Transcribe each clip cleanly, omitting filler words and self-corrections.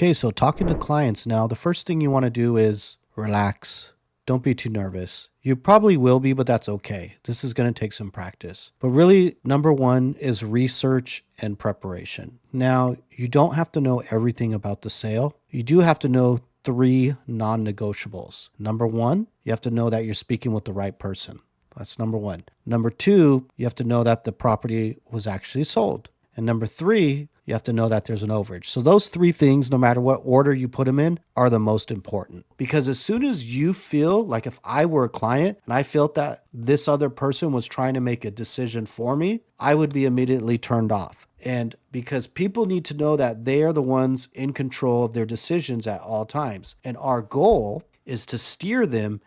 Okay, so talking to clients now, the first thing you want to do is relax. Don't be too nervous. You probably will be, but that's okay. This is going to take some practice. But really, number one is research and preparation. Now, you don't have to know everything about the sale. You do have to know three non-negotiables. Number one, you have to know that you're speaking with the right person. That's number one. Number two, you have to know that the property was actually sold. And number three, you have to know that there's an overage. So those three things, no matter what order you put them in, are the most important. Because as soon as you feel like if I were a client and I felt that this other person was trying to make a decision for me, I would be immediately turned off. And because people need to know that they are the ones in control of their decisions at all times. And our goal is to steer them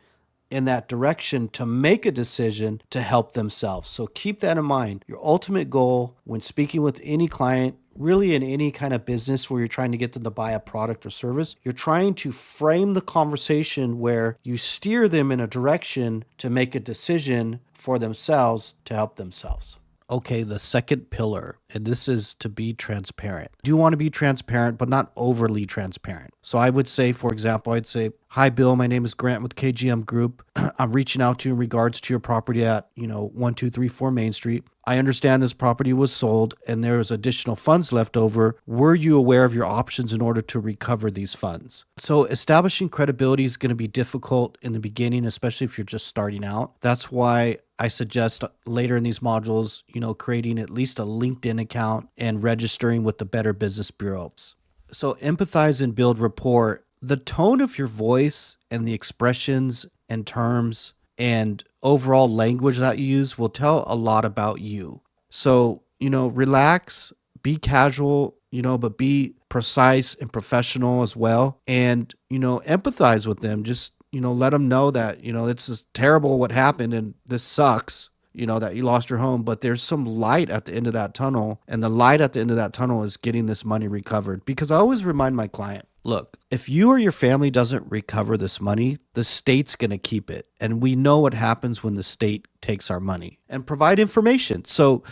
in that direction to make a decision to help themselves. So keep that in mind. Your ultimate goal when speaking with any client, really in any kind of business where you're trying to get them to buy a product or service, you're trying to frame the conversation where you steer them in a direction to make a decision for themselves to help themselves. Okay, the second pillar, and this is to be transparent. You want to be transparent, but not overly transparent. So I would say, for example, I'd say, "Hi, Bill, my name is Grant with KGM Group. I'm reaching out to you in regards to your property at, 1234 Main Street. I understand this property was sold and there's additional funds left over. Were you aware of your options in order to recover these funds?" So establishing credibility is going to be difficult in the beginning, especially if you're just starting out. That's why I suggest later in these modules, creating at least a LinkedIn account and registering with the Better Business Bureaus. So empathize and build rapport. The tone of your voice and the expressions and terms and overall language that you use will tell a lot about you. So, relax, be casual, but be precise and professional as well. And, empathize with them. Just, let them know that, it's just terrible what happened and this sucks, that you lost your home, but there's some light at the end of that tunnel. And the light at the end of that tunnel is getting this money recovered. Because I always remind my client, look, if you or your family doesn't recover this money, the state's going to keep it. And we know what happens when the state takes our money. And provide information. So,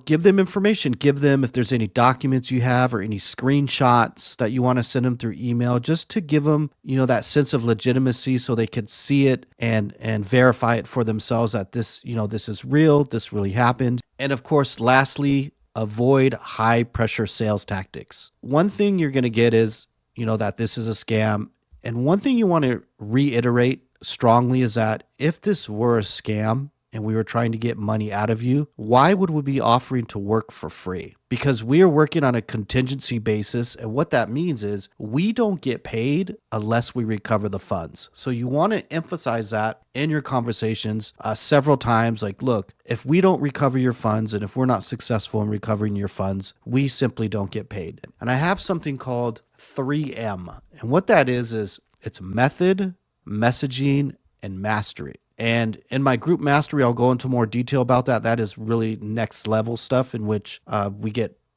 give them information. Give them if there's any documents you have or any screenshots that you want to send them through email, just to give them, that sense of legitimacy so they can see it and verify it for themselves that this, this is real, this really happened. And of course, lastly, avoid high pressure sales tactics. One thing you're going to get is, that this is a scam. And one thing you want to reiterate strongly is that if this were a scam and we were trying to get money out of you, why would we be offering to work for free? Because we are working on a contingency basis. And what that means is we don't get paid unless we recover the funds. So you want to emphasize that in your conversations several times. Like, look, if we don't recover your funds and if we're not successful in recovering your funds, we simply don't get paid. And I have something called 3M. And what that is it's method, messaging, and mastery. And in my group mastery, I'll go into more detail about that. That is really next level stuff in which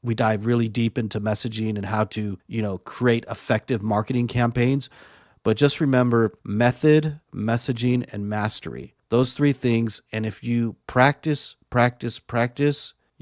we dive really deep into messaging and how to, create effective marketing campaigns. But just remember method, messaging, and mastery. Those three things. And if you practice,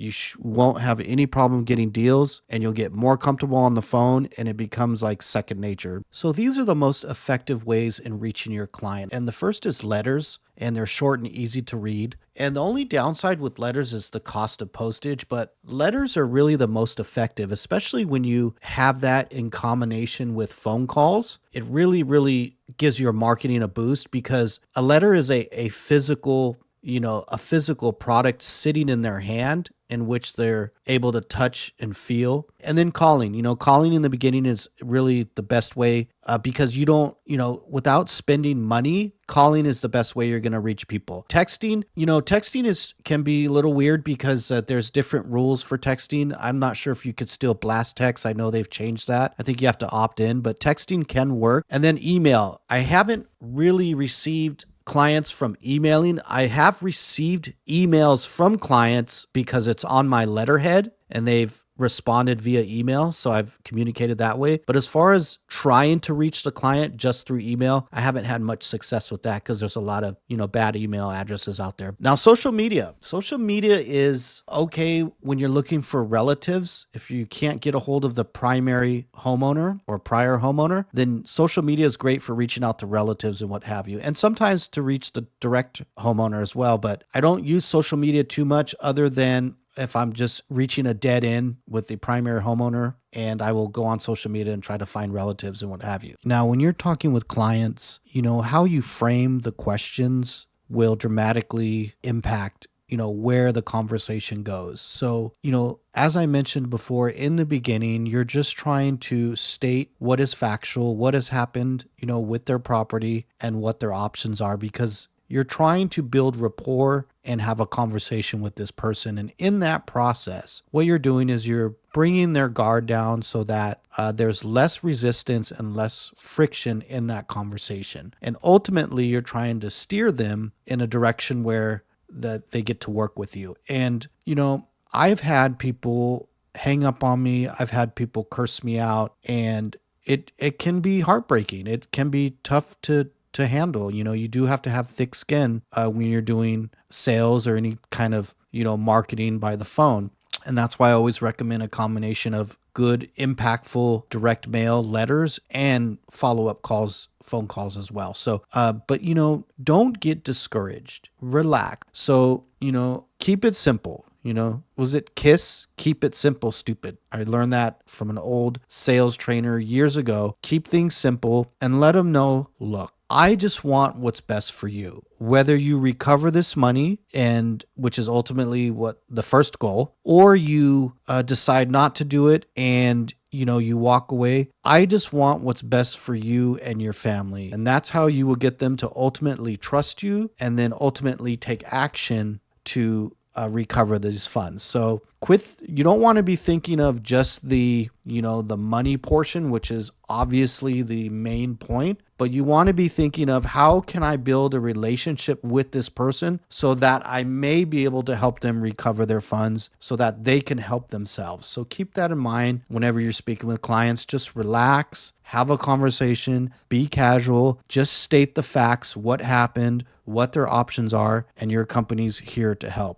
you won't have any problem getting deals, and you'll get more comfortable on the phone, and it becomes like second nature. So these are the most effective ways in reaching your client. And the first is letters, and they're short and easy to read. And the only downside with letters is the cost of postage, but letters are really the most effective, especially when you have that in combination with phone calls. It really, really gives your marketing a boost because a letter is a physical product sitting in their hand in which they're able to touch and feel. And then calling in the beginning is really the best way because you don't, without spending money, calling is the best way you're going to reach people. Texting can be a little weird because there's different rules for texting. I'm not sure if you could still blast text. I know they've changed that. I think you have to opt in, but texting can work. And then email. I haven't really received clients from emailing. I have received emails from clients because it's on my letterhead and they've responded via email, so I've communicated that way. But as far as trying to reach the client just through email, I haven't had much success with that because there's a lot of, bad email addresses out there. Now, social media. Social media is okay when you're looking for relatives. If you can't get a hold of the primary homeowner or prior homeowner, then social media is great for reaching out to relatives and what have you. And sometimes to reach the direct homeowner as well. But I don't use social media too much other than if I'm just reaching a dead end with the primary homeowner, and I will go on social media and try to find relatives and what have you. Now, when you're talking with clients, how you frame the questions will dramatically impact where the conversation goes. So, as I mentioned before in the beginning, you're just trying to state what is factual, what has happened, with their property and what their options are, because you're trying to build rapport and have a conversation with this person. And in that process, what you're doing is you're bringing their guard down so that there's less resistance and less friction in that conversation. And ultimately, you're trying to steer them in a direction where that they get to work with you. And, I've had people hang up on me. I've had people curse me out, and it can be heartbreaking. It can be tough to handle. You do have to have thick skin when you're doing sales or any kind of, marketing by the phone. And that's why I always recommend a combination of good, impactful direct mail letters and follow-up calls, phone calls as well. So, but don't get discouraged. Relax. So, keep it simple. Was it KISS? Keep it simple, stupid. I learned that from an old sales trainer years ago. Keep things simple and let them know, look, I just want what's best for you. Whether you recover this money, and which is ultimately what the first goal, or you decide not to do it and you walk away. I just want what's best for you and your family. And that's how you will get them to ultimately trust you and then ultimately take action to recover these funds. So you don't want to be thinking of just the money portion, which is obviously the main point, but you want to be thinking of how can I build a relationship with this person so that I may be able to help them recover their funds so that they can help themselves. So keep that in mind whenever you're speaking with clients. Just relax, have a conversation, be casual, just state the facts, what happened, what their options are, and your company's here to help.